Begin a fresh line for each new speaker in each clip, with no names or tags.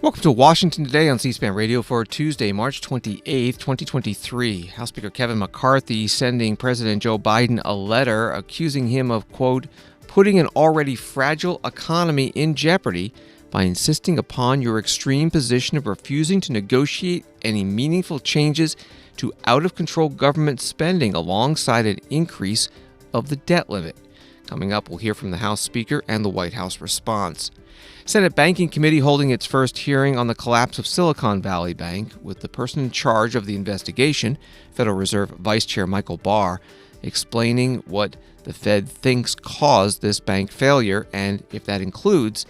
Welcome to Washington Today on C-SPAN Radio for Tuesday, March 28th, 2023. House Speaker Kevin McCarthy sending President Joe Biden a letter accusing him of, quote, putting an already fragile economy in jeopardy by insisting upon your extreme position of refusing to negotiate any meaningful changes to out-of-control government spending alongside an increase of the debt limit. Coming up, we'll hear from the House Speaker and the White House response. Senate Banking Committee holding its first hearing on the collapse of Silicon Valley Bank, with the person in charge of the investigation, Federal Reserve Vice Chair Michael Barr, explaining what the Fed thinks caused this bank failure and if that includes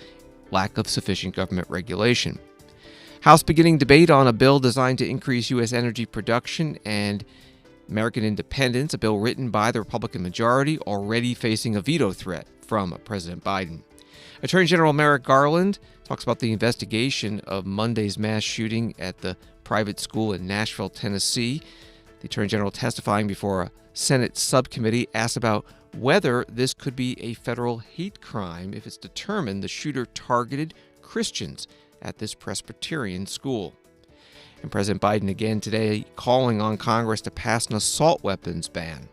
lack of sufficient government regulation. House beginning debate on a bill designed to increase U.S. energy production and American independence, a bill written by the Republican majority, already facing a veto threat from President Biden. Attorney General Merrick Garland talks about the investigation of Monday's mass shooting at the private school in Nashville, Tennessee. The Attorney General testifying before a Senate subcommittee asked about whether this could be a federal hate crime if it's determined the shooter targeted Christians at this Presbyterian school. And President Biden again today calling on Congress to pass an assault weapons ban.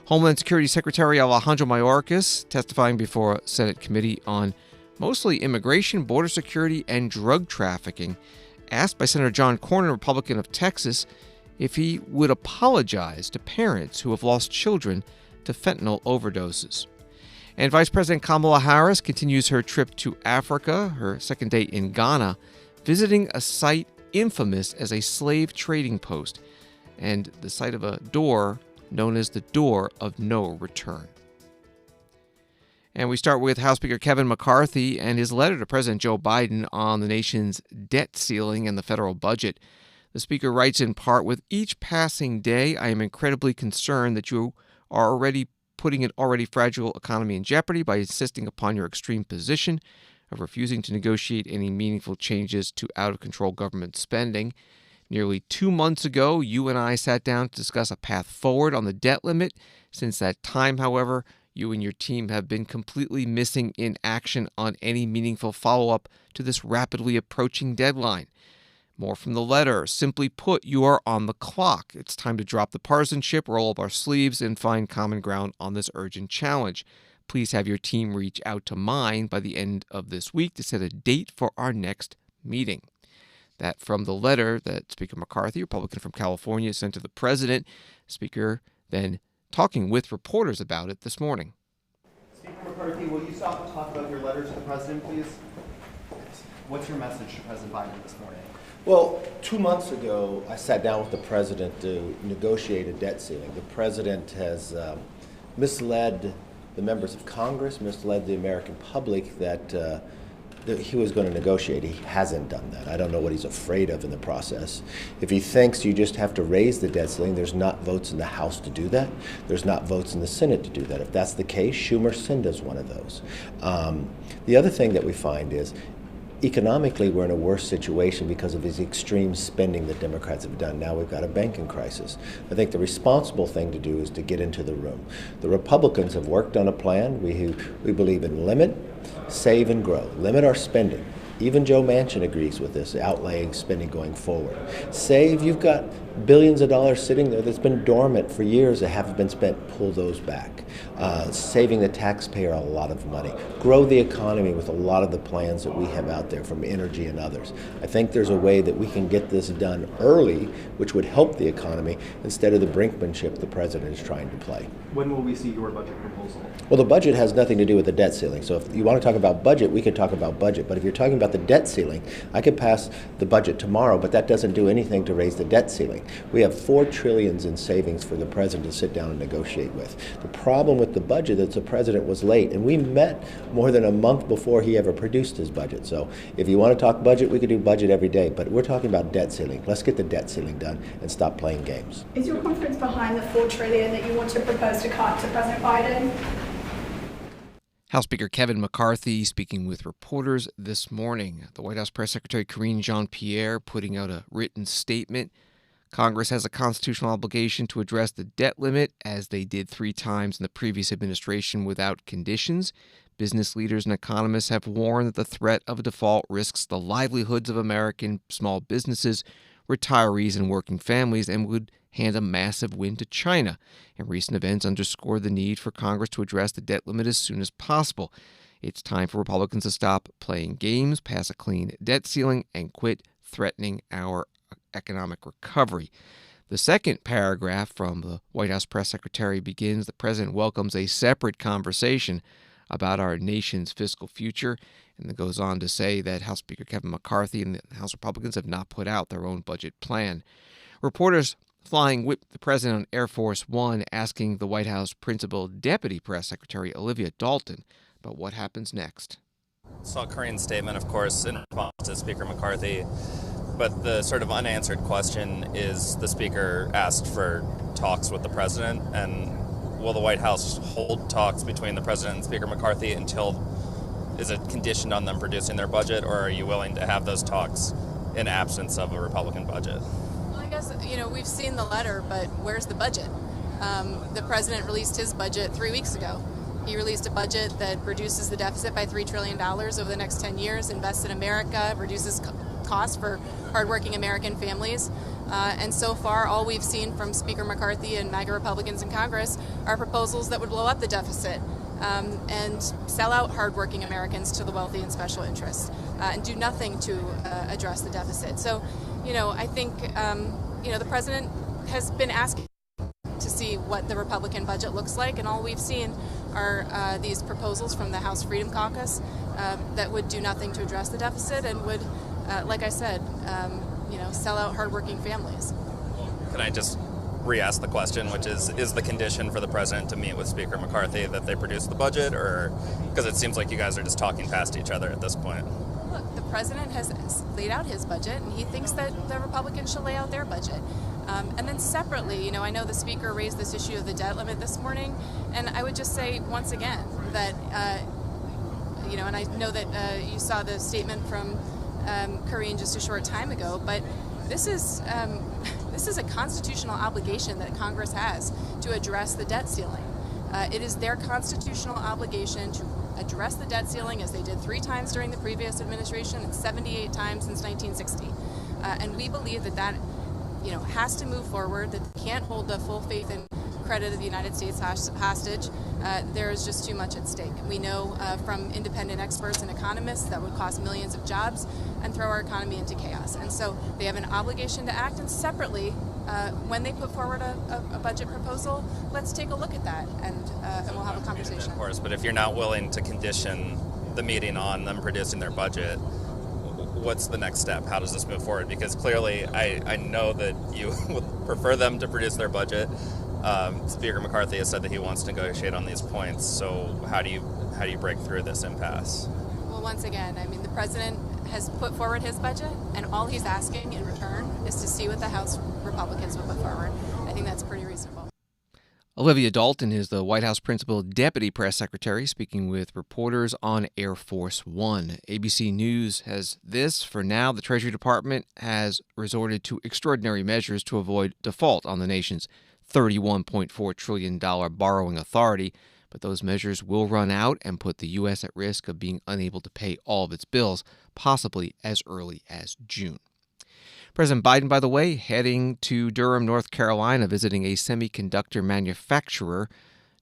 Homeland Security Secretary Alejandro Mayorkas testifying before a Senate committee on mostly immigration, border security, and drug trafficking, asked by Senator John Cornyn, Republican of Texas, if he would apologize to parents who have lost children to fentanyl overdoses. And Vice President Kamala Harris continues her trip to Africa, her second day in Ghana, visiting a site infamous as a slave trading post and the site of a door known as the Door of No Return. And we start with House Speaker Kevin McCarthy and his letter to President Joe Biden on the nation's debt ceiling and the federal budget. The Speaker writes in part, with each passing day, I am incredibly concerned that you are already putting an already fragile economy in jeopardy by insisting upon your extreme position of refusing to negotiate any meaningful changes to out-of-control government spending. Nearly 2 months ago, you and I sat down to discuss a path forward on the debt limit. Since that time, however, you and your team have been completely missing in action on any meaningful follow-up to this rapidly approaching deadline. More from the letter. Simply put, you are on the clock. It's time to drop the partisanship, roll up our sleeves, and find common ground on this urgent challenge. Please have your team reach out to mine by the end of this week to set a date for our next meeting. That from the letter that Speaker McCarthy, Republican from California, sent to the president. Speaker then talking with reporters about it this morning.
Speaker McCarthy, will you stop and talk about your letter to the president, please? What's your message to President Biden this morning?
Well, 2 months ago, I sat down with the president to negotiate a debt ceiling. The president has misled the members of Congress, misled the American public that he was going to negotiate. He hasn't done that. I don't know what he's afraid of in the process. If he thinks you just have to raise the debt ceiling, there's not votes in the House to do that. There's not votes in the Senate to do that. If that's the case, Schumer-Sinders one of those. The other thing that we find is economically, we're in a worse situation because of his extreme spending that Democrats have done. Now we've got a banking crisis. I think the responsible thing to do is to get into the room. The Republicans have worked on a plan. We believe in limit, save, and grow. Limit our spending. Even Joe Manchin agrees with this, outlaying spending going forward. Save, you've got billions of dollars sitting there that's been dormant for years that haven't been spent. Pull those back. Saving the taxpayer a lot of money. Grow the economy with a lot of the plans that we have out there from energy and others. I think there's a way that we can get this done early, which would help the economy, instead of the brinkmanship the president is trying to play.
When will we see your budget proposal?
Well, the budget has nothing to do with the debt ceiling. So if you want to talk about budget, we could talk about budget. But if you're talking about the debt ceiling, I could pass the budget tomorrow, but that doesn't do anything to raise the debt ceiling. We have $4 trillion in savings for the president to sit down and negotiate with. The problem with the budget is the president was late, and we met more than a month before he ever produced his budget. So if you want to talk budget, we could do budget every day, but we're talking about debt ceiling. Let's get the debt ceiling done and stop playing games.
Is your conference behind the $4 trillion that you want to propose to cut to President Biden?
House Speaker Kevin McCarthy speaking with reporters this morning. The White House Press Secretary Karine Jean-Pierre putting out a written statement. Congress has a constitutional obligation to address the debt limit, as they did 3 times in the previous administration without conditions. Business leaders and economists have warned that the threat of a default risks the livelihoods of American small businesses, retirees, and working families, and would hand a massive win to China. And recent events underscore the need for Congress to address the debt limit as soon as possible. It's time for Republicans to stop playing games, pass a clean debt ceiling, and quit threatening our economic recovery. The second paragraph from the White House press secretary begins, the president welcomes a separate conversation about our nation's fiscal future, and it goes on to say that House Speaker Kevin McCarthy and the House Republicans have not put out their own budget plan. Reporters flying with the president on Air Force One asking the White House principal deputy press secretary Olivia Dalton about what happens next.
Saw Corinne's statement, of course, in response to Speaker McCarthy, but the sort of unanswered question is the Speaker asked for talks with the president, and will the White House hold talks between the president and Speaker McCarthy is it conditioned on them producing their budget, or are you willing to have those talks in absence of a Republican budget?
Well, I guess, we've seen the letter, but where's the budget? The president released his budget 3 weeks ago. He released a budget that reduces the deficit by $3 trillion over the next 10 years, invests in America, reduces costs for hardworking American families. And so far, all we've seen from Speaker McCarthy and MAGA Republicans in Congress are proposals that would blow up the deficit and sell out hardworking Americans to the wealthy and special interests and do nothing to address the deficit. So, I think, the president has been asking to see what the Republican budget looks like, and all we've seen are these proposals from the House Freedom Caucus that would do nothing to address the deficit and would, like I said, sell out hardworking families.
Can I just re-ask the question, which is the condition for the president to meet with Speaker McCarthy that they produce the budget, or because it seems like you guys are just talking past each other at this point?
Look, the president has laid out his budget, and he thinks that the Republicans should lay out their budget. And then separately, I know the Speaker raised this issue of the debt limit this morning, and I would just say once again that, and I know that you saw the statement from Corinne just a short time ago, but this is a constitutional obligation that Congress has to address the debt ceiling. It is their constitutional obligation to address the debt ceiling, as they did 3 times during the previous administration and 78 times since 1960. And we believe that has to move forward, that they can't hold the full faith and credit of the United States hostage. There is just too much at stake. We know from independent experts and economists that would cost millions of jobs and throw our economy into chaos. And so they have an obligation to act, and separately, when they put forward a budget proposal, let's take a look at that, and we'll have a conversation.
Of course, but if you're not willing to condition the meeting on them producing their budget, what's the next step? How does this move forward? Because clearly, I know that you would prefer them to produce their budget. Speaker McCarthy has said that he wants to negotiate on these points. So how do you break through this impasse?
Well, once again, the president has put forward his budget, and all he's asking in return is to see what the House Republicans will put forward. I think that's pretty reasonable.
Olivia Dalton is the White House principal deputy press secretary speaking with reporters on Air Force One. ABC News has this. For now, the Treasury Department has resorted to extraordinary measures to avoid default on the nation's $31.4 trillion borrowing authority, but those measures will run out and put the U.S. at risk of being unable to pay all of its bills, possibly as early as June. President Biden, by the way, heading to Durham, North Carolina, visiting a semiconductor manufacturer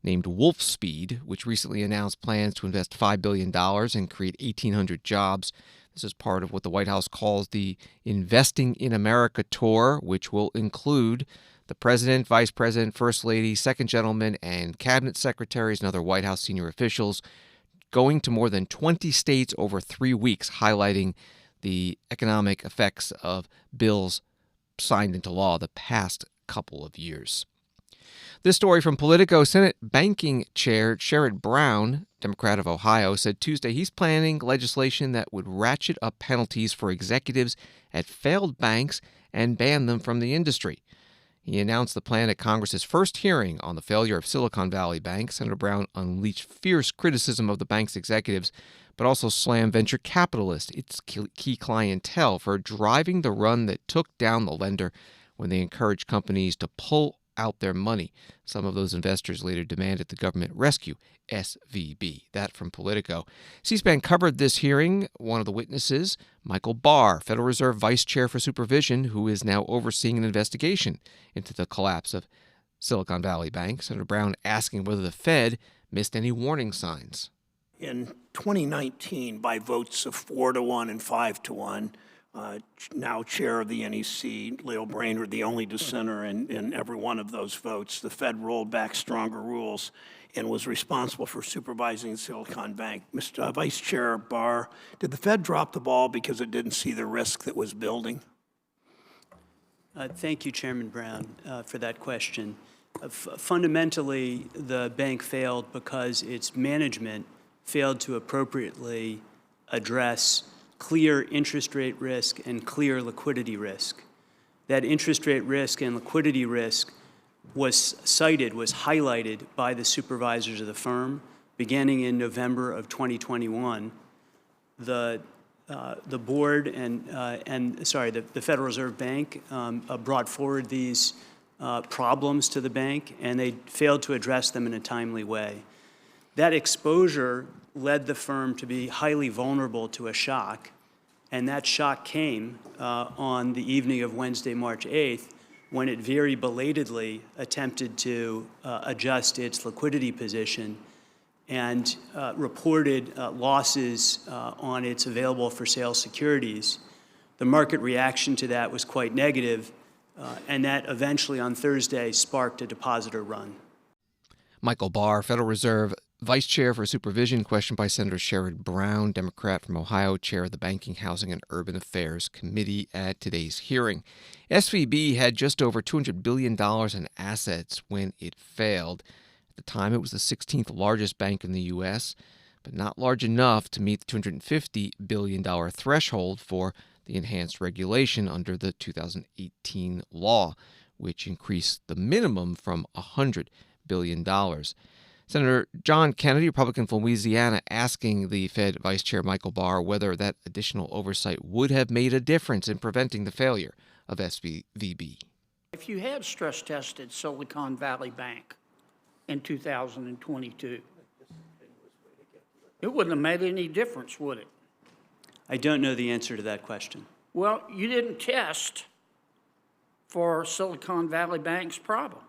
named Wolfspeed, which recently announced plans to invest $5 billion and create 1,800 jobs. This is part of what the White House calls the Investing in America tour, which will include the president, vice president, first lady, second gentleman, and cabinet secretaries and other White House senior officials going to more than 20 states over 3 weeks, highlighting the economic effects of bills signed into law the past couple of years. This story from Politico. Senate Banking Chair Sherrod Brown, Democrat of Ohio, said Tuesday he's planning legislation that would ratchet up penalties for executives at failed banks and ban them from the industry. He announced the plan at Congress's first hearing on the failure of Silicon Valley Bank. Senator Brown unleashed fierce criticism of the bank's executives, but also slammed venture capitalists, its key clientele, for driving the run that took down the lender when they encouraged companies to pull out their money. Some of those investors later demanded the government rescue SVB. That from Politico. C-SPAN covered this hearing. One of the witnesses, Michael Barr, Federal Reserve Vice Chair for Supervision, who is now overseeing an investigation into the collapse of Silicon Valley Bank. Senator Brown asking whether the Fed missed any warning signs.
In 2019, by votes of 4-1 and 5-1, now chair of the NEC, Leo Brainerd, the only dissenter in every one of those votes, the Fed rolled back stronger rules and was responsible for supervising Silicon Bank. Mr. Vice Chair Barr, did the Fed drop the ball because it didn't see the risk that was building?
Thank you, Chairman Brown, for that question. Fundamentally, the bank failed because its management failed to appropriately address clear interest rate risk and clear liquidity risk. That interest rate risk and liquidity risk was highlighted by the supervisors of the firm beginning in November of 2021. The board and the Federal Reserve Bank brought forward these problems to the bank, and they failed to address them in a timely way. That exposure led the firm to be highly vulnerable to a shock, and that shock came on the evening of Wednesday, March 8th, when it very belatedly attempted to adjust its liquidity position and reported losses on its available-for-sale securities. The market reaction to that was quite negative, and that eventually on Thursday sparked a depositor run.
Michael Barr, Federal Reserve Vice Chair for Supervision, questioned by Senator Sherrod Brown, Democrat from Ohio, Chair of the Banking, Housing, and Urban Affairs Committee at today's hearing. SVB had just over $200 billion in assets when it failed. At the time, it was the 16th largest bank in the U.S., but not large enough to meet the $250 billion threshold for the enhanced regulation under the 2018 law, which increased the minimum from $100 billion. Senator John Kennedy, Republican from Louisiana, asking the Fed Vice Chair Michael Barr whether that additional oversight would have made a difference in preventing the failure of SVB.
If you had stress tested Silicon Valley Bank in 2022, it wouldn't have made any difference, would it?
I don't know the answer to that question.
Well, you didn't test for Silicon Valley Bank's problem.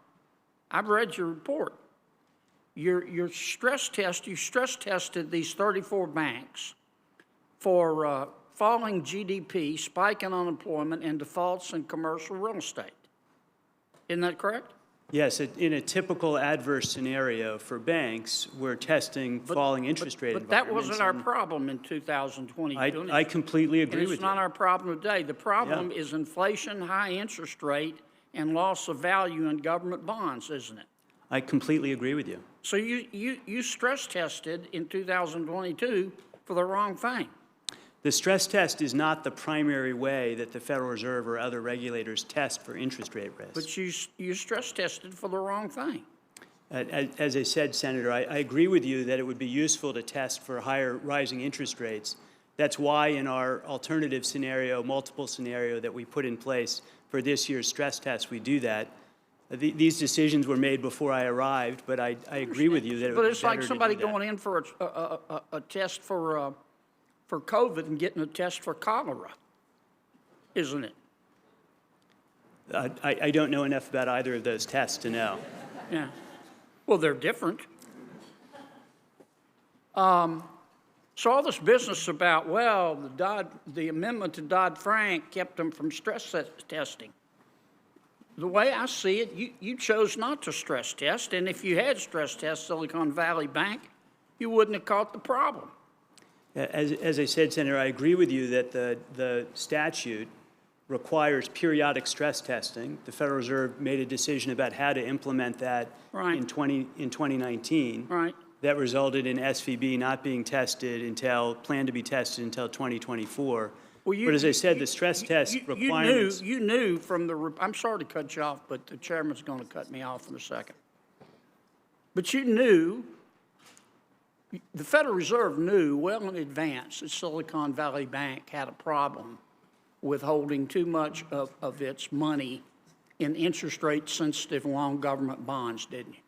I've read your report. You stress tested these 34 banks for falling GDP, spike in unemployment, and defaults in commercial real estate. Isn't that correct?
Yes, in a typical adverse scenario for banks, we're testing falling interest rate
environments. But that wasn't our problem in 2022.
I completely agree with you.
It's not our problem today. The problem is inflation, high interest rate, and loss of value in government bonds, isn't it?
I completely agree with you.
So you stress tested in 2022 for the wrong thing.
The stress test is not the primary way that the Federal Reserve or other regulators test for interest rate risk.
But you stress tested for the wrong thing.
As I said, Senator, I agree with you that it would be useful to test for higher rising interest rates. That's why in our alternative scenario, multiple scenario that we put in place for this year's stress test, we do that. These decisions were made before I arrived, but I agree with you that it would be better to do that.
But it's like somebody going in for a test for COVID and getting a test for cholera, isn't it?
I don't know enough about either of those tests to know.
Yeah. Well, they're different. So all this business about, well, the amendment to Dodd-Frank kept them from stress testing. The way I see it, you chose not to stress test, and if you had stress test Silicon Valley Bank, you wouldn't have caught the problem.
As I said, Senator, I agree with you that the statute requires periodic stress testing. The Federal Reserve made a decision about how to implement that in 2019.
Right.
That resulted in SVB not being planned to be tested until 2024. Well, but as I said, the stress test requirements...
You knew from the... I'm sorry to cut you off, but the chairman's going to cut me off in a second. But you knew, the Federal Reserve knew well in advance that Silicon Valley Bank had a problem with holding too much of its money in interest rate sensitive long government bonds, didn't you?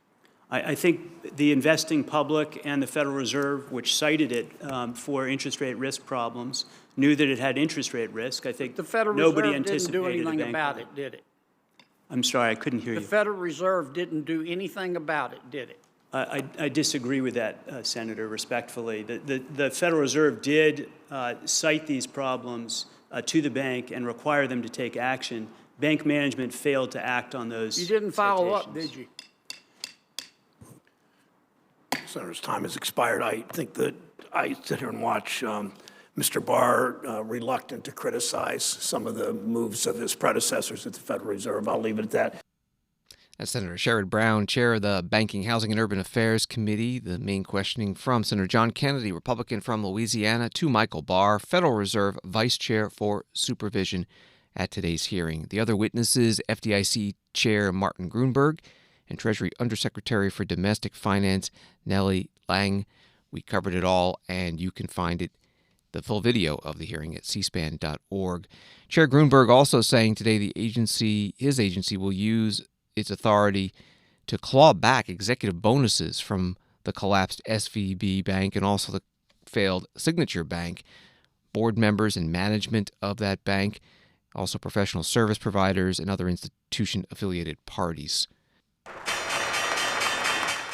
I think the investing public and the Federal Reserve, which cited it for interest rate risk problems, knew that it had interest rate risk. I think
The Federal
nobody
Reserve didn't do
anticipated a
anything
bank
about
failure.
it, did it?
I'm sorry, I couldn't hear
The
you.
Federal Reserve didn't do anything about it, did it?
I disagree with that, Senator, respectfully. The Federal Reserve did cite these problems to the bank and require them to take action. Bank management failed to act on those.
You didn't follow up,
citations.
did you?
Senator's time has expired. I think that I sit here and watch Mr. Barr reluctant to criticize some of the moves of his predecessors at the Federal Reserve. I'll leave it at that.
That's Senator Sherrod Brown, chair of the Banking, Housing, and Urban Affairs Committee. The main questioning from Senator John Kennedy, Republican from Louisiana, to Michael Barr, Federal Reserve Vice Chair for Supervision, at today's hearing. The other witnesses, FDIC Chair Martin Grunberg and Treasury Undersecretary for Domestic Finance Nellie Lang. We covered it all, and you can find it, the full video of the hearing, at cspan.org. Chair Grunberg also saying today his agency will use its authority to claw back executive bonuses from the collapsed SVB Bank and also the failed Signature Bank, board members and management of that bank, also professional service providers and other institution-affiliated parties.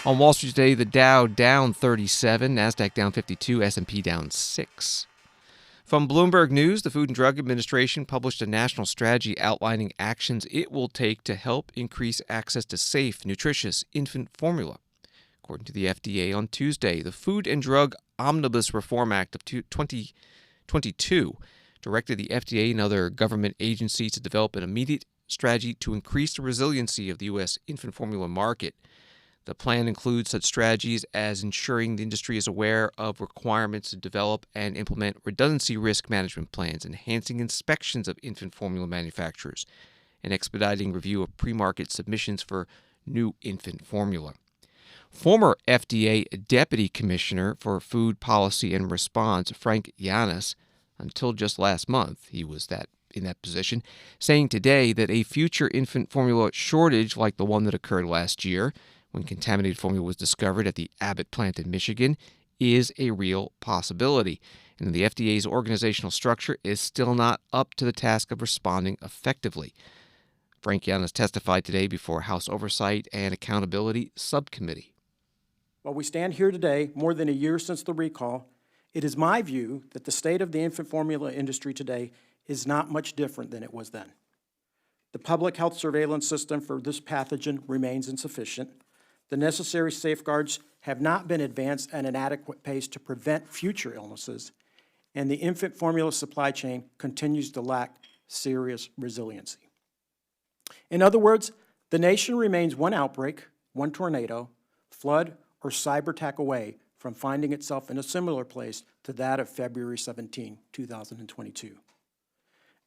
On Wall Street today, the Dow down 37, NASDAQ down 52, S&P down 6. From Bloomberg News, the Food and Drug Administration published a national strategy outlining actions it will take to help increase access to safe, nutritious infant formula. According to the FDA on Tuesday, the Food and Drug Omnibus Reform Act of 2022 directed the FDA and other government agencies to develop an immediate strategy to increase the resiliency of the U.S. infant formula market. The plan includes such strategies as ensuring the industry is aware of requirements to develop and implement redundancy risk management plans, enhancing inspections of infant formula manufacturers, and expediting review of pre-market submissions for new infant formula. Former FDA Deputy Commissioner for Food Policy and Response, Frank Yanis, until just last month, he was in that position, saying today that a future infant formula shortage like the one that occurred last year, when contaminated formula was discovered at the Abbott plant in Michigan, is a real possibility. And the FDA's organizational structure is still not up to the task of responding effectively. Frank Yanis testified today before House Oversight and Accountability Subcommittee.
While we stand here today, more than a year since the recall, it is my view that the state of the infant formula industry today is not much different than it was then. The public health surveillance system for this pathogen remains insufficient. The necessary safeguards have not been advanced at an adequate pace to prevent future illnesses, and the infant formula supply chain continues to lack serious resiliency. In other words, the nation remains one outbreak, one tornado, flood, or cyber attack away from finding itself in a similar place to that of February 17, 2022.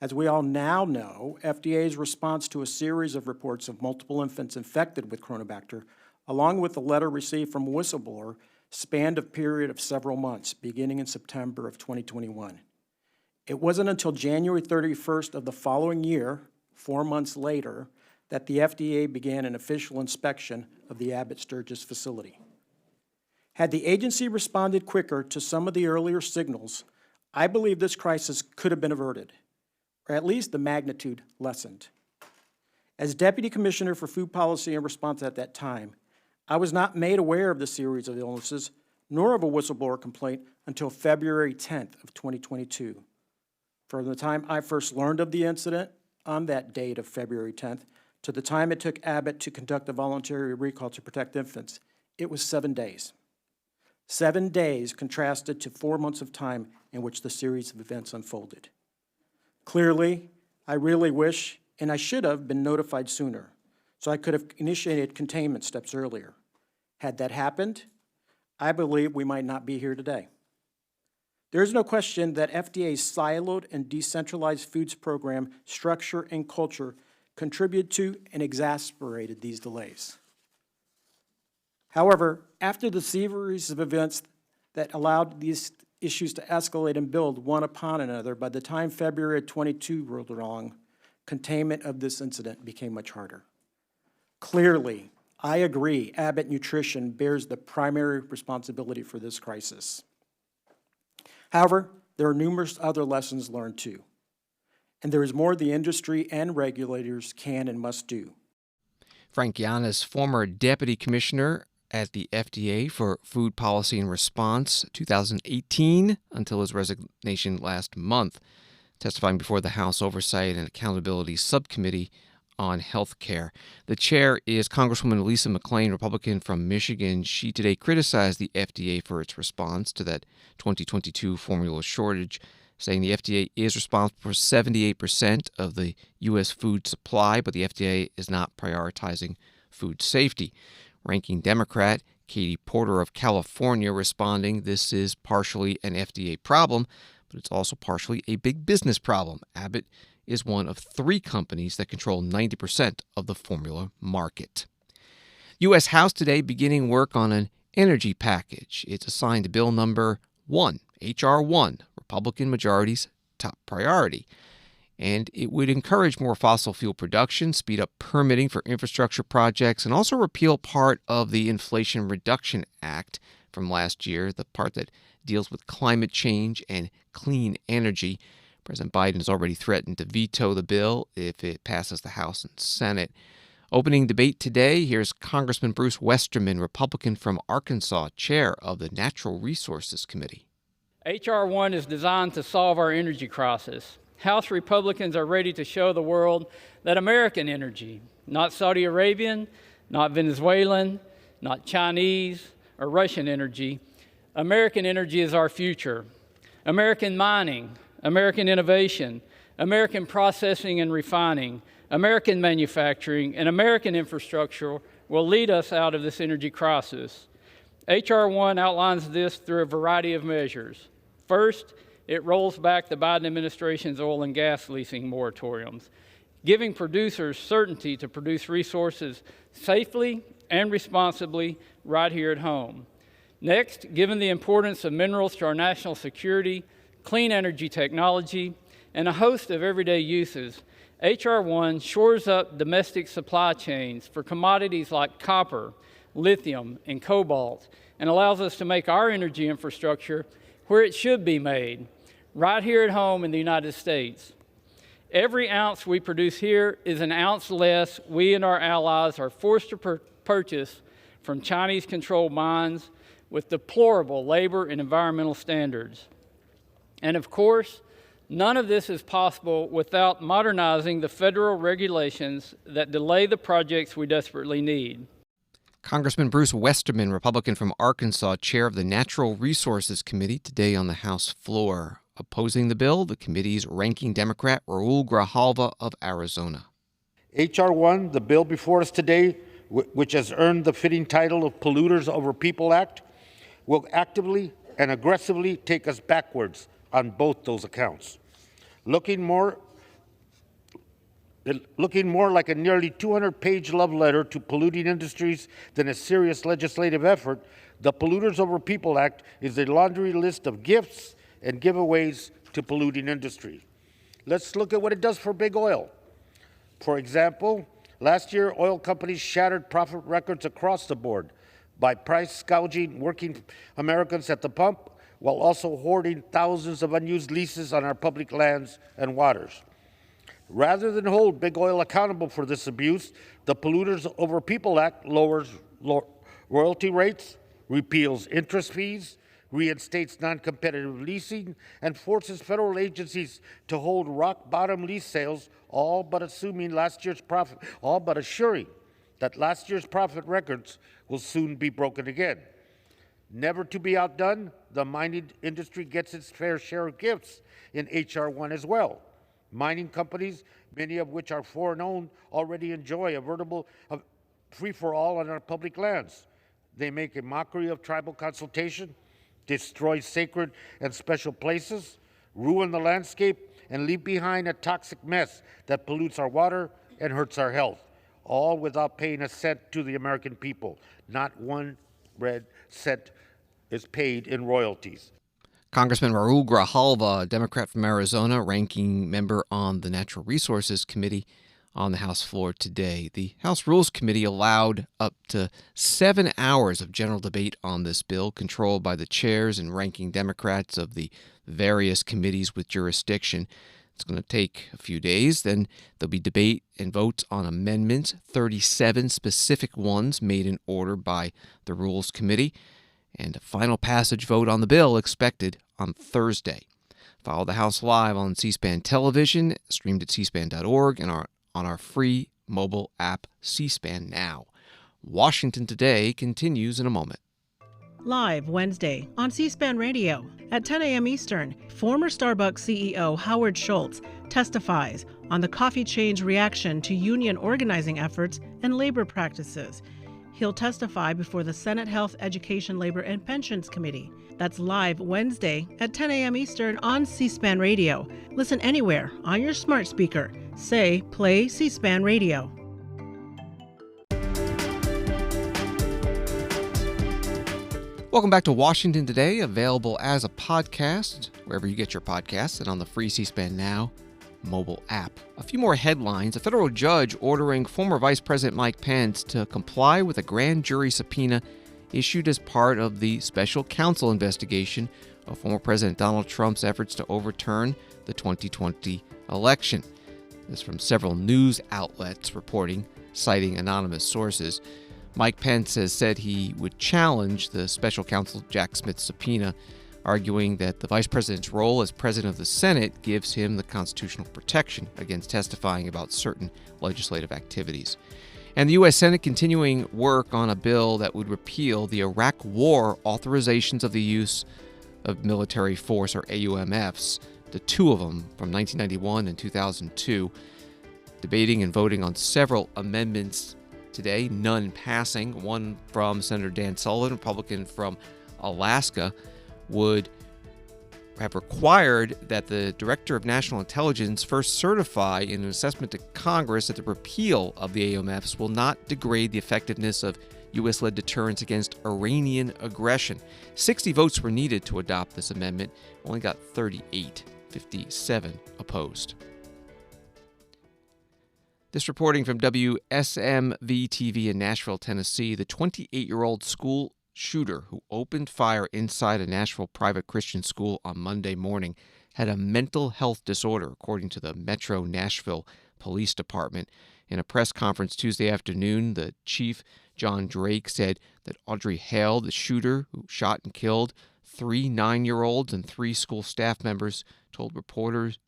As we all now know, FDA's response to a series of reports of multiple infants infected with Chronobacter, along with the letter received from a whistleblower, spanned a period of several months, beginning in September of 2021. It wasn't until January 31st of the following year, 4 months later, that the FDA began an official inspection of the Abbott Sturgis facility. Had the agency responded quicker to some of the earlier signals, I believe this crisis could have been averted, or at least the magnitude lessened. As Deputy Commissioner for Food Policy and Response at that time, I was not made aware of the series of illnesses, nor of a whistleblower complaint until February 10th of 2022. From the time I first learned of the incident on that date of February 10th to the time it took Abbott to conduct a voluntary recall to protect infants, it was 7 days. 7 days contrasted to 4 months of time in which the series of events unfolded. Clearly, I really wish, and I should have been notified sooner, so I could have initiated containment steps earlier. Had that happened, I believe we might not be here today. There is no question that FDA's siloed and decentralized foods program structure and culture contributed to and exacerbated these delays. However, after the series of events that allowed these issues to escalate and build one upon another, by the time February 22 rolled along, containment of this incident became much harder. Clearly, I agree Abbott Nutrition bears the primary responsibility for this crisis. However, there are numerous other lessons learned too, and there is more the industry and regulators can and must do.
Frank Giannis, former deputy commissioner at the FDA for Food Policy and Response 2018 until his resignation last month, testifying before the House Oversight and Accountability Subcommittee on Health Care. The chair is Congresswoman Lisa McClain, Republican from Michigan. She today criticized the FDA for its response to that 2022 formula shortage, saying the FDA is responsible for 78% of the U.S. food supply, but the FDA is not prioritizing food safety. Ranking Democrat Katie Porter of California responding, this is partially an FDA problem, but it's also partially a big business problem. Abbott is one of 3 companies that control 90% of the formula market. U.S. House today beginning work on an energy package. It's assigned to Bill number 1, H.R. 1, Republican majority's top priority. And it would encourage more fossil fuel production, speed up permitting for infrastructure projects, and also repeal part of the Inflation Reduction Act from last year, the part that deals with climate change and clean energy. President Biden has already threatened to veto the bill if it passes the House and Senate. Opening debate today, here's Congressman Bruce Westerman, Republican from Arkansas, chair of the Natural Resources Committee.
H.R. 1 is designed to solve our energy crisis. House Republicans are ready to show the world that American energy, not Saudi Arabian, not Venezuelan, not Chinese or Russian energy, American energy is our future. American mining, American innovation, American processing and refining, American manufacturing, and American infrastructure will lead us out of this energy crisis. H.R. 1 outlines this through a variety of measures. First, it rolls back the Biden administration's oil and gas leasing moratoriums, giving producers certainty to produce resources safely and responsibly right here at home. Next, given the importance of minerals to our national security, clean energy technology, and a host of everyday uses, H.R. 1 shores up domestic supply chains for commodities like copper, lithium, and cobalt, and allows us to make our energy infrastructure where it should be made, right here at home in the United States. Every ounce we produce here is an ounce less we and our allies are forced to purchase from Chinese-controlled mines with deplorable labor and environmental standards. And of course, none of this is possible without modernizing the federal regulations that delay the projects we desperately need.
Congressman Bruce Westerman, Republican from Arkansas, chair of the Natural Resources Committee, today on the House floor. Opposing the bill, the committee's ranking Democrat Raul Grijalva of Arizona.
H.R. 1, the bill before us today, which has earned the fitting title of Polluters Over People Act, will actively and aggressively take us backwards on both those accounts. Looking more like a nearly 200-page love letter to polluting industries than a serious legislative effort, the Polluters Over People Act is a laundry list of gifts and giveaways to polluting industry. Let's look at what it does for big oil. For example, last year, oil companies shattered profit records across the board by price gouging working Americans at the pump, while also hoarding thousands of unused leases on our public lands and waters. Rather than hold big oil accountable for this abuse, the Polluters Over People Act lowers royalty rates, repeals interest fees, reinstates non-competitive leasing, and forces federal agencies to hold rock-bottom lease sales, all but assuring that last year's profit records will soon be broken again. Never to be outdone, the mining industry gets its fair share of gifts in H.R. 1 as well. Mining companies, many of which are foreign-owned, already enjoy a veritable free-for-all on our public lands. They make a mockery of tribal consultation, destroy sacred and special places, ruin the landscape, and leave behind a toxic mess that pollutes our water and hurts our health, all without paying a cent to the American people. Not one red cent is paid in royalties.
Congressman Raul Grijalva, a Democrat from Arizona, ranking member on the Natural Resources Committee on the House floor today. The House Rules Committee allowed up to 7 hours of general debate on this bill, controlled by the chairs and ranking Democrats of the various committees with jurisdiction. It's going to take a few days. Then there'll be debate and votes on amendments, 37 specific ones made in order by the Rules Committee, and a final passage vote on the bill expected on Thursday. Follow the House live on C-SPAN television, streamed at cspan.org, and on our free mobile app, C-SPAN Now. Washington Today continues in a moment.
Live Wednesday on C-SPAN Radio at 10 a.m. Eastern, former Starbucks CEO Howard Schultz testifies on the coffee chain's reaction to union organizing efforts and labor practices. He'll testify before the Senate Health, Education, Labor, and Pensions Committee. That's live Wednesday at 10 a.m. Eastern on C-SPAN Radio. Listen anywhere on your smart speaker. Say, play C-SPAN Radio.
Welcome back to Washington Today, available as a podcast, wherever you get your podcasts, and on the free C-SPAN Now mobile app. A few more headlines. A federal judge ordering former Vice President Mike Pence to comply with a grand jury subpoena issued as part of the special counsel investigation of former President Donald Trump's efforts to overturn the 2020 election. This from several news outlets reporting, citing anonymous sources. Mike Pence has said he would challenge the special counsel Jack Smith's subpoena, arguing that the vice president's role as president of the Senate gives him the constitutional protection against testifying about certain legislative activities. And the U.S. Senate continuing work on a bill that would repeal the Iraq War authorizations of the use of military force, or AUMFs, the two of them from 1991 and 2002. Debating and voting on several amendments today, none passing. One from Senator Dan Sullivan, Republican from Alaska, would have required that the Director of National Intelligence first certify in an assessment to Congress that the repeal of the AUMFs will not degrade the effectiveness of U.S.-led deterrence against Iranian aggression. 60 votes were needed to adopt this amendment, only got 38, 57 opposed. This reporting from WSMV-TV in Nashville, Tennessee. The 28-year-old school shooter who opened fire inside a Nashville private Christian school on Monday morning had a mental health disorder, according to the Metro Nashville Police Department. In a press conference Tuesday afternoon, the chief, John Drake, said that Audrey Hale, the shooter who shot and killed 3 9-year-olds and 3 school staff members, told reporters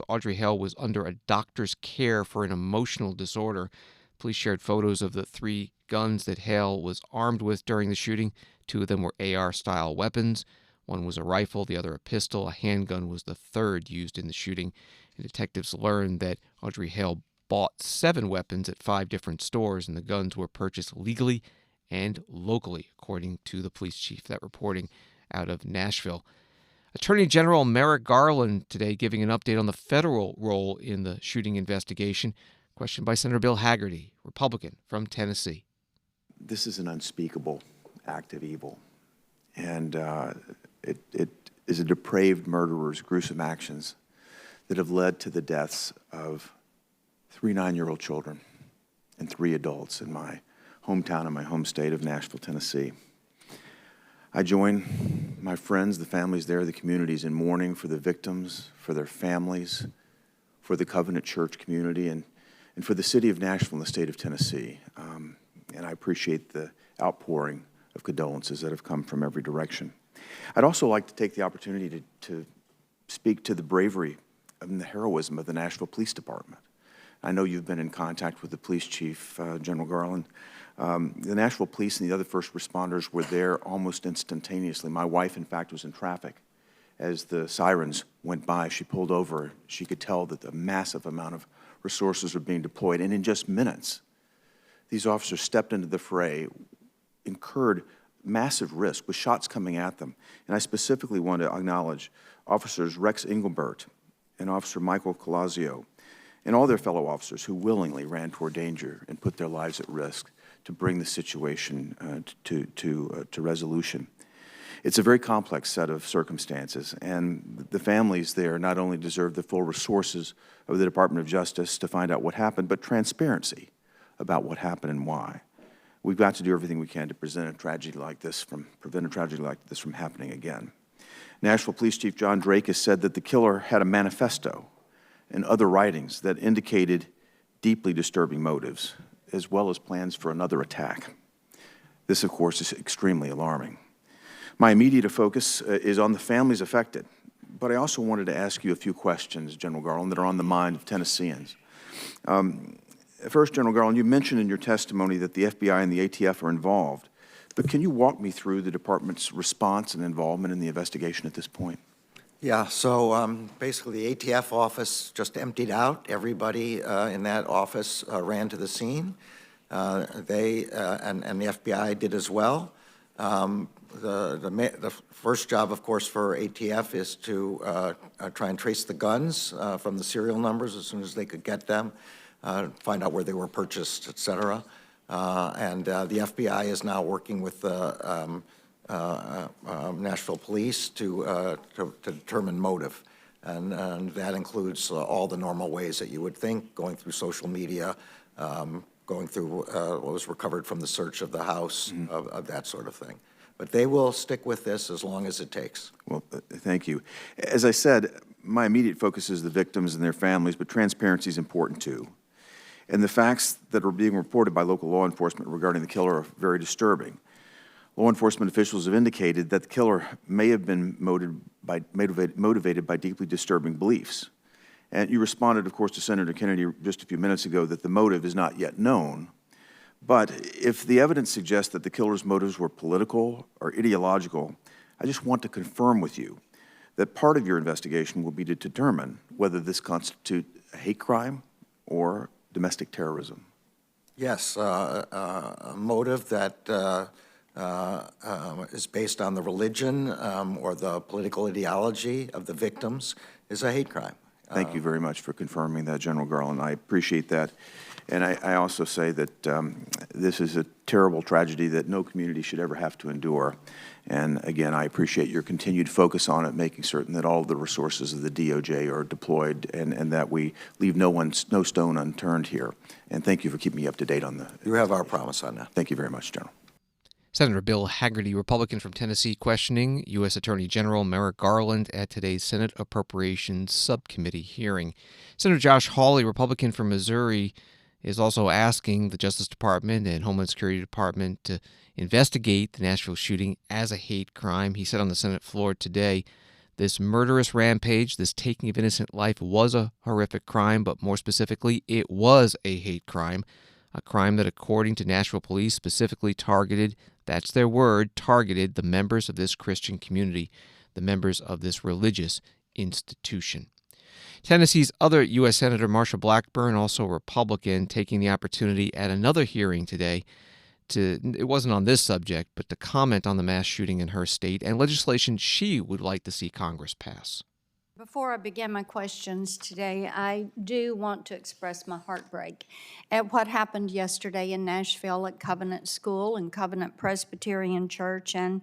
Audrey Hale was under a doctor's care for an emotional disorder. Police shared photos of the 3 guns that Hale was armed with during the shooting. 2 of them were AR-style weapons. One was a rifle, the other a pistol. A handgun was the third used in the shooting. And detectives learned that Audrey Hale bought 7 weapons at 5 different stores, and the guns were purchased legally and locally, according to the police chief. That reporting out of Nashville. Attorney General Merrick Garland today giving an update on the federal role in the shooting investigation. Questioned by Senator Bill Hagerty, Republican from Tennessee.
This is an unspeakable act of evil, and it is a depraved murderer's gruesome actions that have led to the deaths of 3 9-year-old children and 3 adults in my hometown and my home state of Nashville, Tennessee. I join my friends, the families there, the communities in mourning for the victims, for their families, for the Covenant Church community, and for the city of Nashville and the state of Tennessee. And I appreciate the outpouring of condolences that have come from every direction. I'd also like to take the opportunity to speak to the bravery and the heroism of the Nashville Police Department. I know you've been in contact with the police chief, General Garland. The Nashville Police and the other first responders were there almost instantaneously. My wife, in fact, was in traffic. As the sirens went by, she pulled over. She could tell that a massive amount of resources were being deployed, and in just minutes, these officers stepped into the fray, incurred massive risk with shots coming at them. And I specifically want to acknowledge Officers Rex Engelbert and Officer Michael Colazio and all their fellow officers who willingly ran toward danger and put their lives at risk to bring the situation to resolution. It's a very complex set of circumstances, and the families there not only deserve the full resources of the Department of Justice to find out what happened, but transparency about what happened and why. We've got to do everything we can to prevent a tragedy like this from happening again. Nashville Police Chief John Drake has said that the killer had a manifesto and other writings that indicated deeply disturbing motives, as well as plans for another attack. This, of course, is extremely alarming. My immediate focus is on the families affected, but I also wanted to ask you a few questions, General Garland, that are on the mind of Tennesseans. First, General Garland, you mentioned in your testimony that the FBI and the ATF are involved, but can you walk me through the department's response and involvement in the investigation at this point?
Yeah, so basically the ATF office just emptied out. Everybody in that office ran to the scene. They and the FBI did as well. The first job, of course, for ATF is to try and trace the guns from the serial numbers as soon as they could get them, find out where they were purchased, et cetera. And the FBI is now working with the Nashville Police to determine motive. And that includes all the normal ways that you would think, going through social media, going through what was recovered from the search of the house, of that sort of thing. But they will stick with this as long as it takes.
Well, thank you. As I said, my immediate focus is the victims and their families, but transparency is important too. And the facts that are being reported by local law enforcement regarding the killer are very disturbing. Law enforcement officials have indicated that the killer may have been motivated by deeply disturbing beliefs. And you responded, of course, to Senator Kennedy just a few minutes ago that the motive is not yet known. But if the evidence suggests that the killer's motives were political or ideological, I just want to confirm with you that part of your investigation will be to determine whether this constitutes a hate crime or domestic terrorism.
Yes, a motive that is based on the religion or the political ideology of the victims is a hate crime.
Thank you very much for confirming that, General Garland. I appreciate that. And I also say that this is a terrible tragedy that no community should ever have to endure. And again, I appreciate your continued focus on it, making certain that all of the resources of the DOJ are deployed and that we leave no stone unturned here. And thank you for keeping me up to date on the...
You have our promise on that.
Thank you very much, General.
Senator Bill Hagerty, Republican from Tennessee, questioning U.S. Attorney General Merrick Garland at today's Senate Appropriations Subcommittee hearing. Senator Josh Hawley, Republican from Missouri, is also asking the Justice Department and Homeland Security Department to investigate the Nashville shooting as a hate crime. He said on the Senate floor today, this murderous rampage, this taking of innocent life was a horrific crime, but more specifically, it was a hate crime, a crime that, according to Nashville police, specifically targeted, that's their word, targeted the members of this Christian community, the members of this religious institution. Tennessee's other U.S. Senator Marsha Blackburn, also a Republican, taking the opportunity at another hearing today it wasn't on this subject, but to comment on the mass shooting in her state and legislation she would like to see Congress pass.
Before I begin my questions today, I do want to express my heartbreak at what happened yesterday in Nashville at Covenant School and Covenant Presbyterian Church. And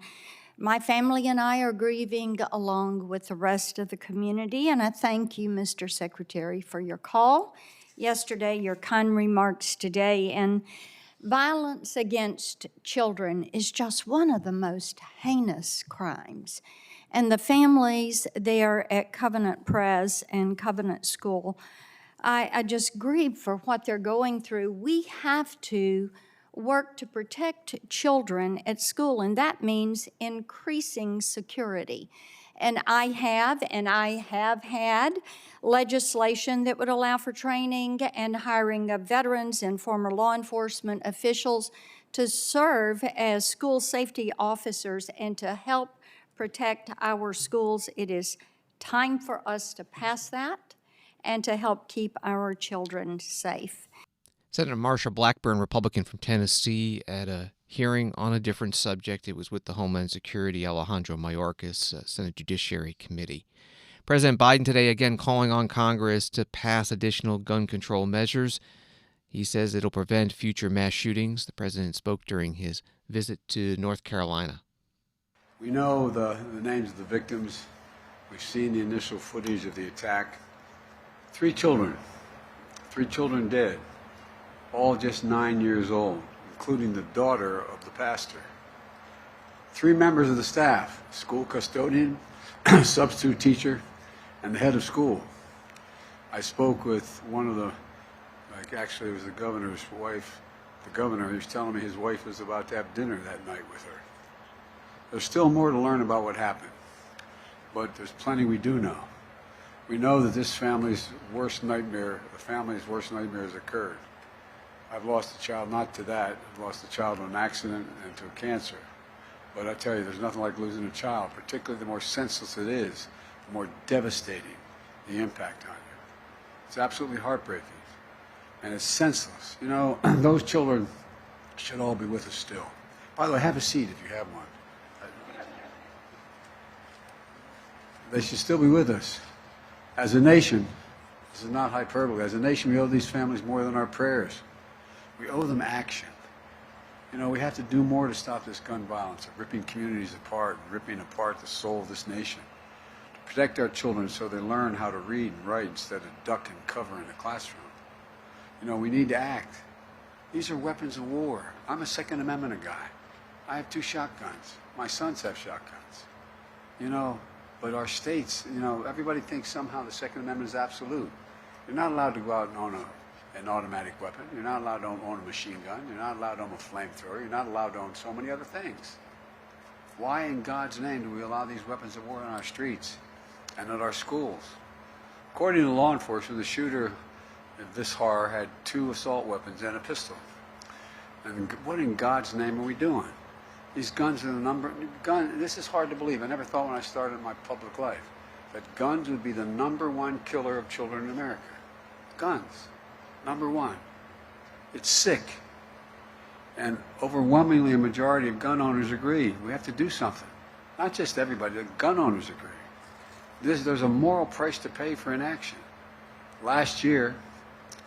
my family and I are grieving along with the rest of the community. And I thank you, Mr. Secretary, for your call yesterday, your kind remarks today. And violence against children is just one of the most heinous crimes. And the families there at Covenant Pres and Covenant School, I just grieve for what they're going through. We have to work to protect children at school, and that means increasing security. And I have had legislation that would allow for training and hiring of veterans and former law enforcement officials to serve as school safety officers and to help protect our schools. It is time for us to pass that and to help keep our children safe.
Senator Marsha Blackburn, Republican from Tennessee, at a hearing on a different subject. It was with the Homeland Security, Alejandro Mayorkas, Senate Judiciary Committee. President Biden today again calling on Congress to pass additional gun control measures. He says it'll prevent future mass shootings. The president spoke during his visit to North Carolina.
We know the names of the victims. We've seen the initial footage of the attack. 3 children dead, all just 9 years old, including the daughter of the pastor. 3 members of the staff, school custodian, substitute teacher, and the head of school. I spoke with one of the, actually it was the governor's wife, the governor. He was telling me his wife was about to have dinner that night with her. There's still more to learn about what happened, but there's plenty we do know. We know that this family's worst nightmare, the family's worst nightmare has occurred. I've lost a child not to that. I've lost a child to an accident and to cancer. But I tell you, there's nothing like losing a child, particularly the more senseless it is, the more devastating the impact on you. It's absolutely heartbreaking, and it's senseless. You know, those children should all be with us still. By the way, have a seat if you have one. They should still be with us. As a nation, this is not hyperbole, as a nation we owe these families more than our prayers. We owe them action. You know, we have to do more to stop this gun violence, ripping communities apart, ripping apart the soul of this nation. To protect our children so they learn how to read and write instead of duck and cover in the classroom. You know, we need to act. These are weapons of war. I'm a Second Amendment guy. I have 2 shotguns. My sons have shotguns. You know, but our states, you know, everybody thinks somehow the Second Amendment is absolute. You're not allowed to go out and own an automatic weapon. You're not allowed to own a machine gun. You're not allowed to own a flamethrower. You're not allowed to own so many other things. Why in God's name do we allow these weapons of war on our streets and at our schools? According to law enforcement, the shooter of this horror had 2 assault weapons and a pistol. And what in God's name are we doing? These guns are the number, this is hard to believe. I never thought when I started my public life that guns would be the #1 killer of children in America. Guns, #1. It's sick. And overwhelmingly a majority of gun owners agree. We have to do something. Not just everybody, the gun owners agree. There's a moral price to pay for inaction. Last year,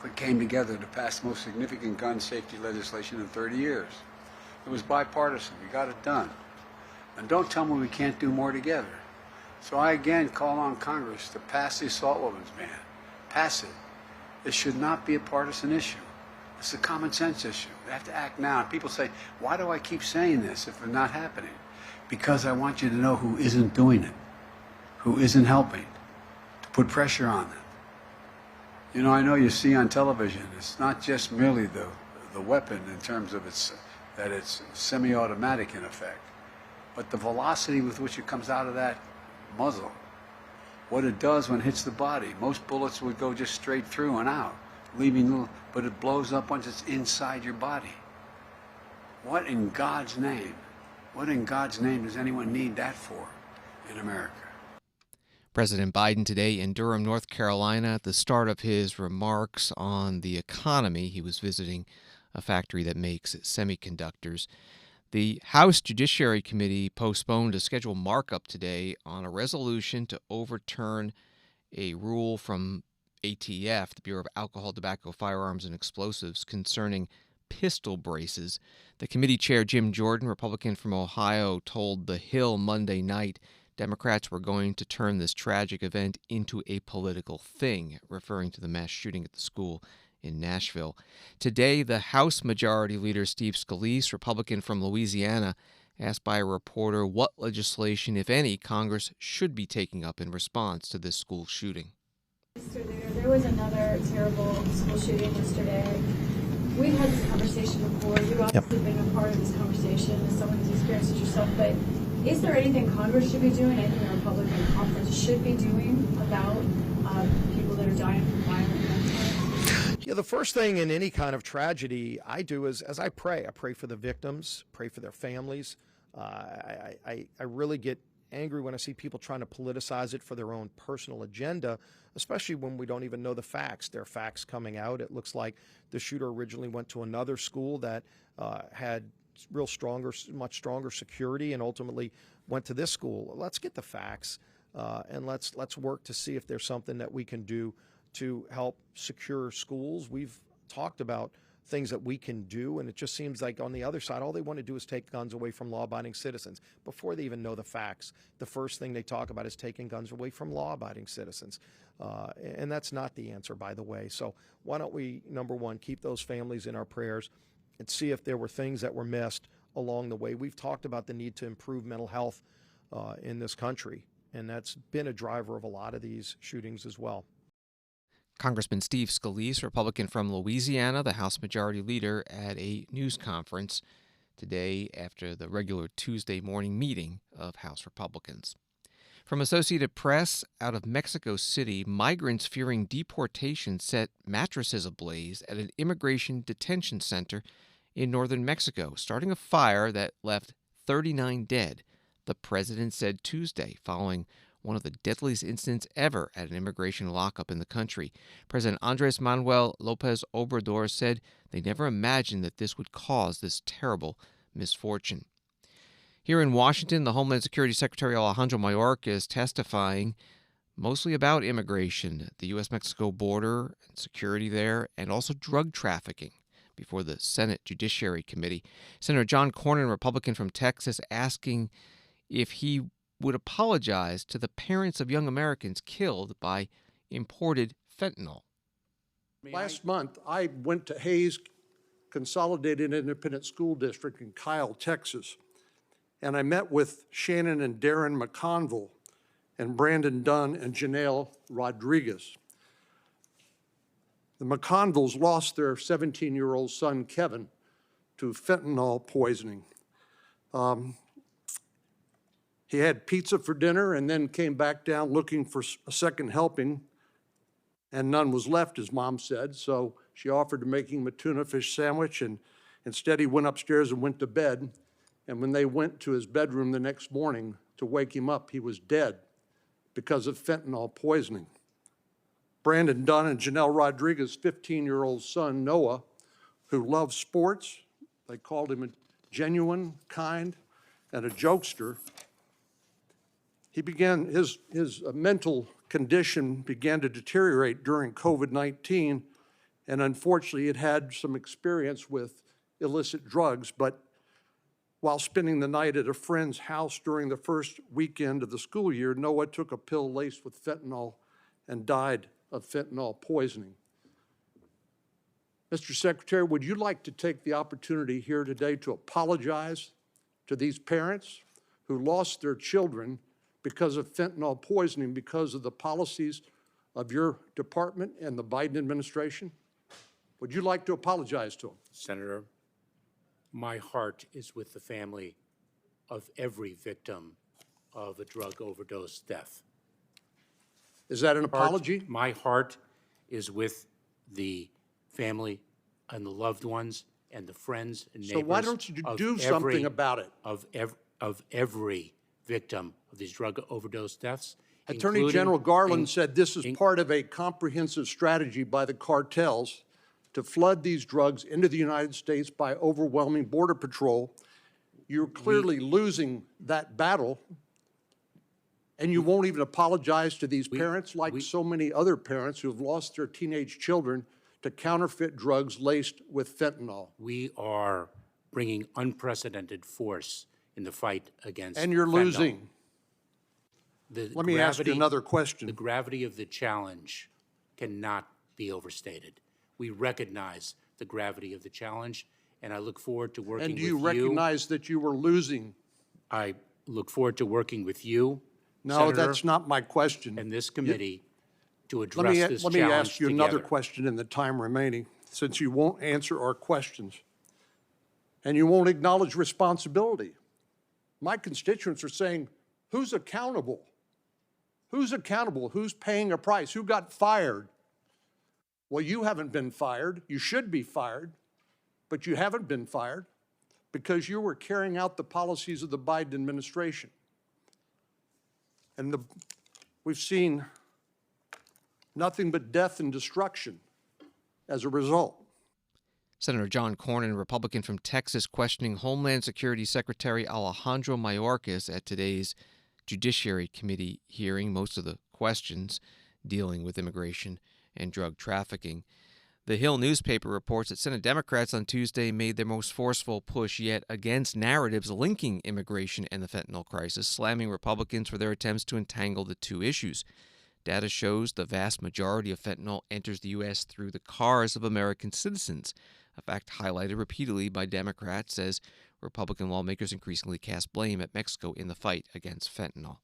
we came together to pass the most significant gun safety legislation in 30 years. It was bipartisan. We got it done. And don't tell me we can't do more together. So I again call on Congress to pass the assault weapons ban. Pass it. It should not be a partisan issue. It's a common sense issue. We have to act now. And people say, why do I keep saying this if it's not happening? Because I want you to know who isn't doing it, who isn't helping, to put pressure on them. You know, I know you see on television, it's not just merely the weapon in terms of that it's semi-automatic in effect, but the velocity with which it comes out of that muzzle, what it does when it hits the body. Most bullets would go just straight through and out, leaving little, but it blows up once it's inside your body. What in God's name does anyone need that for in America?
President Biden today in Durham, North Carolina, at the start of his remarks on the economy. He was visiting a factory that makes semiconductors. The House Judiciary Committee postponed a scheduled markup today on a resolution to overturn a rule from ATF, the Bureau of Alcohol, Tobacco, Firearms, and Explosives, concerning pistol braces. The committee chair, Jim Jordan, Republican from Ohio, told The Hill Monday night Democrats were going to turn this tragic event into a political thing, referring to the mass shooting at the school in Nashville. Today, the House Majority Leader Steve Scalise, Republican from Louisiana, asked by a reporter what legislation, if any, Congress should be taking up in response to this school shooting.
Mr. Leader, there was another terrible school shooting yesterday. We've had this conversation before. You've obviously been a part of this conversation as someone who's experienced it yourself, but is there anything Congress should be doing, anything the Republican conference should be doing about people that are dying from violent gun violence?
Yeah, the first thing in any kind of tragedy I do is, as I pray for the victims, pray for their families. I really get angry when I see people trying to politicize it for their own personal agenda, especially when we don't even know the facts. There are facts coming out. It looks like the shooter originally went to another school that had much stronger security, and ultimately went to this school. Let's get the facts, and let's work to see if there's something that we can do to help secure schools. We've talked about things that we can do, and it just seems like on the other side, all they want to do is take guns away from law-abiding citizens. Before they even know the facts, the first thing they talk about is taking guns away from law-abiding citizens. And that's not the answer, by the way. So why don't we, number one, keep those families in our prayers and see if there were things that were missed along the way. We've talked about the need to improve mental health in this country, and that's been a driver of a lot of these shootings as well.
Congressman Steve Scalise, Republican from Louisiana, the House Majority Leader, at a news conference today after the regular Tuesday morning meeting of House Republicans. From Associated Press, out of Mexico City, migrants fearing deportation set mattresses ablaze at an immigration detention center in northern Mexico, starting a fire that left 39 dead, the president said Tuesday, following one of the deadliest incidents ever at an immigration lockup in the country. President Andres Manuel Lopez Obrador said they never imagined that this would cause this terrible misfortune. Here in Washington, the Homeland Security Secretary Alejandro Mayorkas is testifying mostly about immigration, the U.S.-Mexico border and security there, and also drug trafficking before the Senate Judiciary Committee. Senator John Cornyn, Republican from Texas, asking if he would apologize to the parents of young Americans killed by imported fentanyl.
Last month, I went to Hayes Consolidated Independent School District in Kyle, Texas, and I met with Shannon and Darren McConville and Brandon Dunn and Janelle Rodriguez. The McConvilles lost their 17-year-old son, Kevin, to fentanyl poisoning. He had pizza for dinner and then came back down looking for a second helping, and none was left, his mom said. So she offered to make him a tuna fish sandwich, and instead he went upstairs and went to bed. And when they went to his bedroom the next morning to wake him up, he was dead because of fentanyl poisoning. Brandon Dunn and Janelle Rodriguez's 15-year-old son, Noah, who loved sports, they called him a genuine, kind, and a jokester. He began, his mental condition began to deteriorate during COVID-19, and unfortunately it had some experience with illicit drugs, but while spending the night at a friend's house during the first weekend of the school year, Noah took a pill laced with fentanyl and died of fentanyl poisoning. Mr. Secretary, would you like to take the opportunity here today to apologize to these parents who lost their children because of fentanyl poisoning because of the policies of your department and the Biden administration? Would you like to apologize to them?
Senator, my heart is with the family of every victim of a drug overdose death.
Is that an apology?
My heart is with the family and the loved ones and the friends and neighbors.
So why don't you do something about it?
Of every victim of these drug overdose deaths.
Attorney General Garland said this is part of a comprehensive strategy by the cartels to flood these drugs into the United States by overwhelming Border Patrol. You're clearly losing that battle, and you won't even apologize to these parents like so many other parents who have lost their teenage children to counterfeit drugs laced with fentanyl.
We are bringing unprecedented force in the fight against
And you're
fentanyl.
losing. Let me ask you another question.
The gravity of the challenge cannot be overstated. We recognize the gravity of the challenge, and I look forward to working with you.
And do you recognize that you were losing?
I look forward to working with you,
No,
Senator,
that's not my question.
and this committee to address this
Let
challenge
me ask you another
together.
question in the time remaining, since you won't answer our questions. And you won't acknowledge responsibility. My constituents are saying, who's accountable? Who's accountable? Who's paying a price? Who got fired? Well, you haven't been fired. You should be fired, but you haven't been fired because you were carrying out the policies of the Biden administration. And we've seen nothing but death and destruction as a result.
Senator John Cornyn, Republican from Texas, questioning Homeland Security Secretary Alejandro Mayorkas at today's Judiciary Committee hearing, most of the questions dealing with immigration and drug trafficking. The Hill newspaper reports that Senate Democrats on Tuesday made their most forceful push yet against narratives linking immigration and the fentanyl crisis, slamming Republicans for their attempts to entangle the two issues. Data shows the vast majority of fentanyl enters the U.S. through the cars of American citizens, a fact highlighted repeatedly by Democrats as Republican lawmakers increasingly cast blame at Mexico in the fight against fentanyl.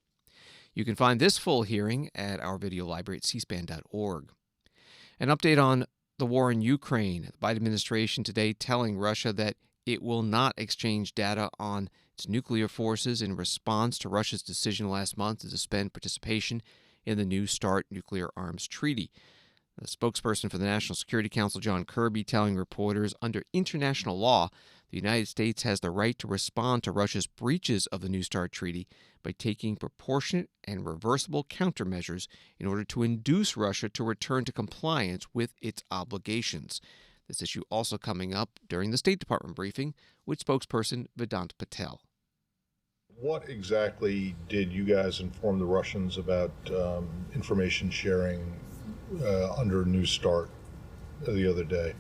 You can find this full hearing at our video library at cspan.org. An update on the war in Ukraine. The Biden administration today telling Russia that it will not exchange data on its nuclear forces in response to Russia's decision last month to suspend participation in the New START nuclear arms treaty. The spokesperson for the National Security Council, John Kirby, telling reporters under international law, the United States has the right to respond to Russia's breaches of the New START treaty by taking proportionate and reversible countermeasures in order to induce Russia to return to compliance with its obligations. This issue also coming up during the State Department briefing with spokesperson Vedant Patel.
What exactly did you guys inform the Russians about information sharing under New START the other day?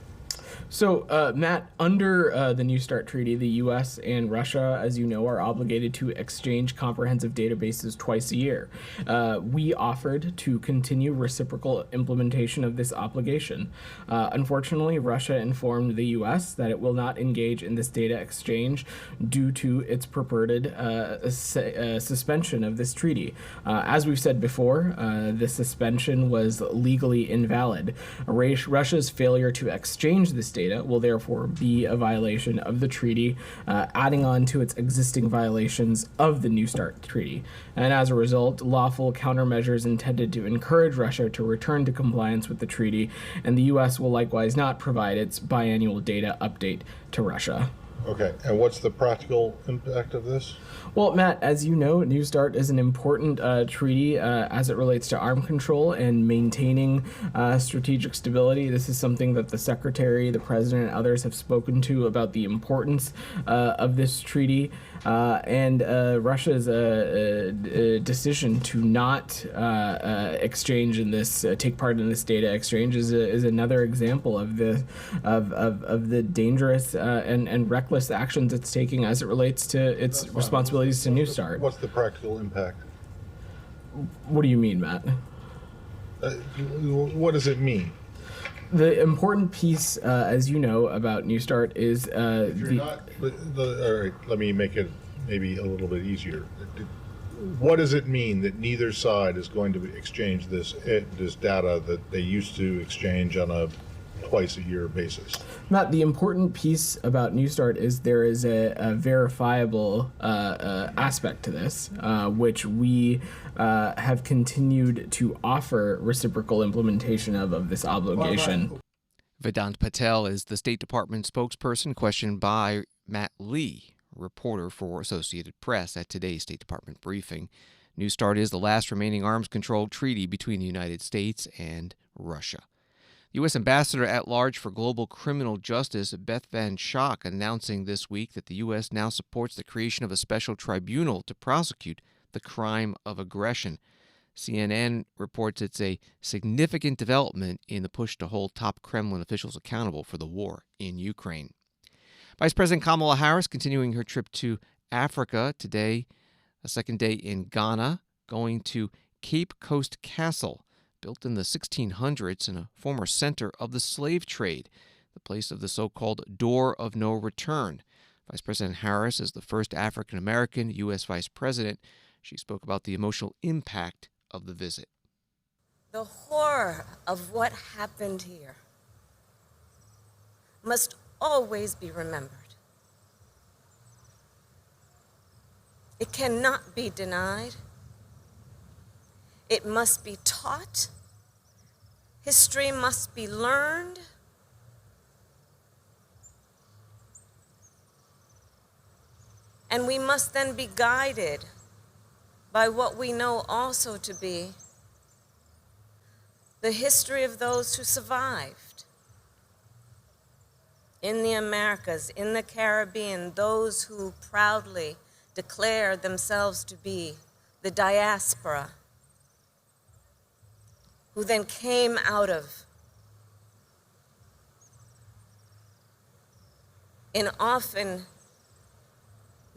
So, Matt, under the New START treaty, the U.S. and Russia, as you know, are obligated to exchange comprehensive databases twice a year. We offered to continue reciprocal implementation of this obligation. Unfortunately, Russia informed the U.S. that it will not engage in this data exchange due to its purported suspension of this treaty. As we've said before, the suspension was legally invalid. Russia's failure to exchange this data will therefore be a violation of the treaty, adding on to its existing violations of the New START treaty. And as a result, lawful countermeasures intended to encourage Russia to return to compliance with the treaty, and the U.S. will likewise not provide its biannual data update to Russia.
Okay, and what's the practical impact of this?
Well, Matt, as you know, New START is an important treaty as it relates to arms control and maintaining strategic stability. This is something that the Secretary, the President, and others have spoken to about the importance of this treaty. And Russia's decision to not exchange in this, take part in this data exchange is another example of the dangerous and reckless actions it's taking as it relates to its responsibilities to New START.
What's the practical impact?
What do you mean, Matt?
What does it mean?
The important piece, as you know, about New START is
all right, let me make it maybe a little bit easier. What does it mean that neither side is going to exchange this data that they used to exchange on a twice-a-year basis?
Matt, the important piece about New START is there is a verifiable aspect to this, which we have continued to offer reciprocal implementation of this obligation.
Vedant Patel is the State Department spokesperson, questioned by Matt Lee, reporter for Associated Press at today's State Department briefing. New START is the last remaining arms control treaty between the United States and Russia. U.S. Ambassador at Large for Global Criminal Justice, Beth Van Schaak, announcing this week that the U.S. now supports the creation of a special tribunal to prosecute the crime of aggression. CNN reports it's a significant development in the push to hold top Kremlin officials accountable for the war in Ukraine. Vice President Kamala Harris continuing her trip to Africa today, a second day in Ghana, going to Cape Coast Castle, built in the 1600s and a former center of the slave trade, the place of the so-called Door of No Return. Vice President Harris is the first African-American U.S. Vice President. She spoke about the emotional impact of the visit.
The horror of what happened here must always be remembered. It cannot be denied. It must be taught. History must be learned. And we must then be guided by what we know also to be the history of those who survived in the Americas, in the Caribbean, those who proudly declare themselves to be the diaspora, who then came out of in often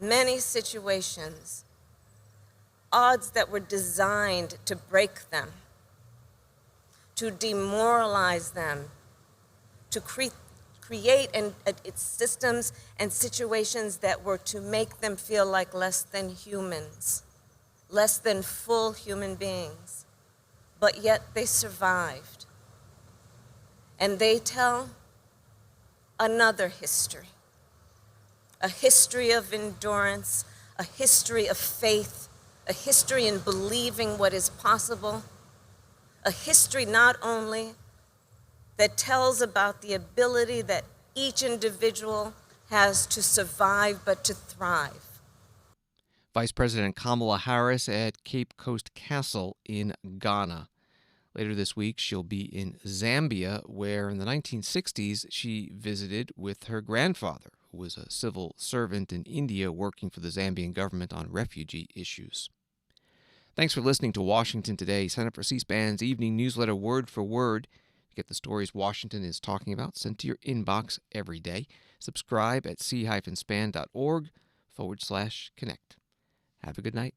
many situations, odds that were designed to break them, to demoralize them, to create systems and situations that were to make them feel like less than humans, less than full human beings. But yet they survived. And they tell another history, a history of endurance, a history of faith, a history in believing what is possible, a history not only that tells about the ability that each individual has to survive, but to thrive.
Vice President Kamala Harris at Cape Coast Castle in Ghana. Later this week, she'll be in Zambia, where in the 1960s she visited with her grandfather, who was a civil servant in India working for the Zambian government on refugee issues. Thanks for listening to Washington Today. Sign up for C-SPAN's evening newsletter Word for Word. Get the stories Washington is talking about sent to your inbox every day. Subscribe at c-span.org/connect. Have a good night.